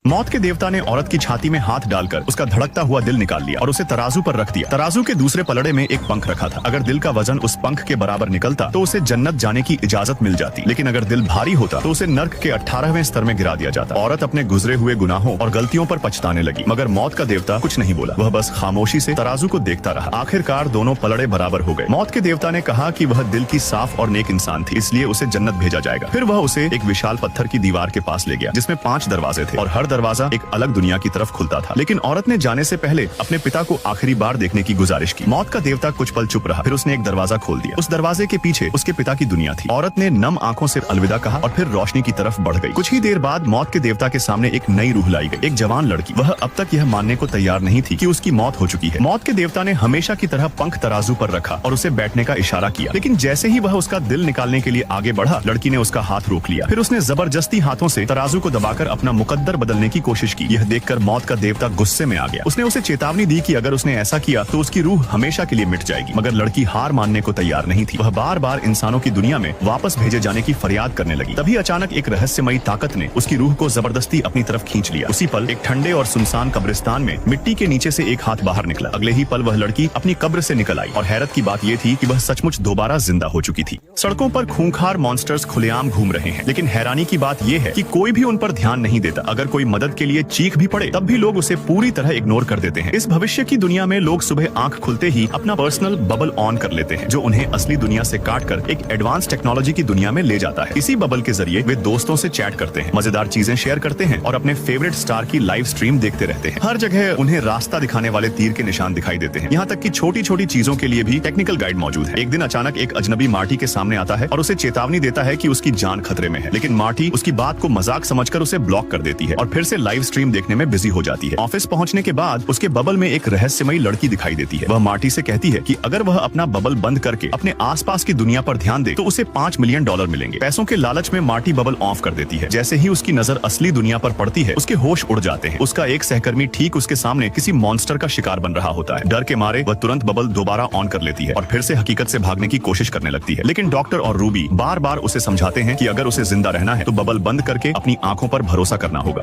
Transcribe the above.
मौत के देवता ने औरत की छाती में हाथ डालकर उसका धड़कता हुआ दिल निकाल लिया और उसे तराजू पर रख दिया। तराजू के दूसरे पलड़े में एक पंख रखा था। अगर दिल का वजन उस पंख के बराबर निकलता तो उसे जन्नत जाने की इजाजत मिल जाती, लेकिन अगर दिल भारी होता तो उसे नर्क के 18वें स्तर में गिरा दिया जाता। औरत अपने गुजरे हुए गुनाहों और गलतियों पर पछताने लगी, मगर मौत का देवता कुछ नहीं बोला। वह बस खामोशी से तराजू को देखता रहा। आखिरकार दोनों पलड़े बराबर हो गए। मौत के देवता ने कहा कि वह दिल की साफ और नेक इंसान थी, इसलिए उसे जन्नत भेजा जाएगा। फिर वह उसे एक विशाल पत्थर की दीवार के पास ले गया जिसमें 5 दरवाजे थे और हर दरवाजा एक अलग दुनिया की तरफ खुलता था। लेकिन औरत ने जाने से पहले अपने पिता को आखिरी बार देखने की गुजारिश की। मौत का देवता कुछ पल चुप रहा, फिर उसने एक दरवाजा खोल दिया। उस दरवाजे के पीछे उसके पिता की दुनिया थी। औरत ने नम आंखों से अलविदा कहा और फिर रोशनी की तरफ बढ़ गई। कुछ ही देर बाद मौत के देवता के सामने एक नई रूह लाई गई, एक जवान लड़की। वह अब तक यह मानने को तैयार नहीं थी कि उसकी मौत हो चुकी है। मौत के देवता ने हमेशा की तरह पंख तराजू पर रखा और उसे बैठने का इशारा किया, लेकिन जैसे ही वह उसका दिल निकालने के लिए आगे बढ़ा, लड़की ने उसका हाथ रोक लिया। फिर उसने जबरदस्ती हाथों से तराजू को दबाकर अपना मुकद्दर बदलने की कोशिश की। यह देखकर मौत का देवता गुस्से में आ गया। उसने उसे चेतावनी दी कि अगर उसने ऐसा किया तो उसकी रूह हमेशा के लिए मिट जाएगी, मगर लड़की हार मानने को तैयार नहीं थी। वह बार बार इंसानों की दुनिया में वापस भेजे जाने की फरियाद करने लगी। तभी अचानक एक रहस्यमयी ताकत ने उसकी रूह को जबरदस्ती अपनी तरफ खींच लिया। उसी पल एक ठंडे और सुनसान कब्रिस्तान में मिट्टी के नीचे से एक हाथ बाहर निकला। अगले ही पल वह लड़की अपनी कब्र से निकल आई और हैरत की बात यह थी कि वह सचमुच दोबारा जिंदा हो चुकी थी। सड़कों पर खूंखार मॉन्स्टर्स खुलेआम घूम रहे हैं, लेकिन हैरानी की बात यह है कि कोई भी उन पर ध्यान नहीं देता। अगर कोई मदद के लिए चीख भी पड़े तब भी लोग उसे पूरी तरह इग्नोर कर देते हैं। इस भविष्य की दुनिया में लोग सुबह आंख खुलते ही अपना पर्सनल बबल ऑन कर लेते हैं, जो उन्हें असली दुनिया से काटकर एक एडवांस टेक्नोलॉजी की दुनिया में ले जाता है। इसी बबल के जरिए वे दोस्तों से चैट करते हैं, मजेदार चीजें शेयर करते हैं और अपने फेवरेट स्टार की लाइव स्ट्रीम देखते रहते हैं। हर जगह उन्हें रास्ता दिखाने वाले तीर के निशान दिखाई देते हैं, यहाँ तक कि छोटी छोटी चीजों के लिए भी टेक्निकल गाइड मौजूद है। एक दिन अचानक एक अजनबी मार्टी के सामने आता है और उसे चेतावनी देता है कि उसकी जान खतरे में है, लेकिन मार्टी उसकी बात को मजाक समझकर उसे ब्लॉक कर देती है और फिर से लाइव स्ट्रीम देखने में बिजी हो जाती है। ऑफिस पहुंचने के बाद उसके बबल में एक रहस्यमयी लड़की दिखाई देती है। वह मार्टी से कहती है कि अगर वह अपना बबल बंद करके अपने आसपास की दुनिया पर ध्यान दे तो उसे $5 मिलियन मिलेंगे। पैसों के लालच में मार्टी बबल ऑफ कर देती है। जैसे ही उसकी नजर असली दुनिया पर पड़ती है, उसके होश उड़ जाते हैं। उसका एक सहकर्मी ठीक उसके सामने किसी मॉन्स्टर का शिकार बन रहा होता है। डर के मारे वह तुरंत बबल दोबारा ऑन कर लेती है और फिर से हकीकत से भागने की कोशिश करने लगती है, लेकिन डॉक्टर और रूबी बार बार उसे समझाते हैं कि अगर उसे जिंदा रहना है तो बबल बंद करके अपनी आंखों पर भरोसा करना होगा।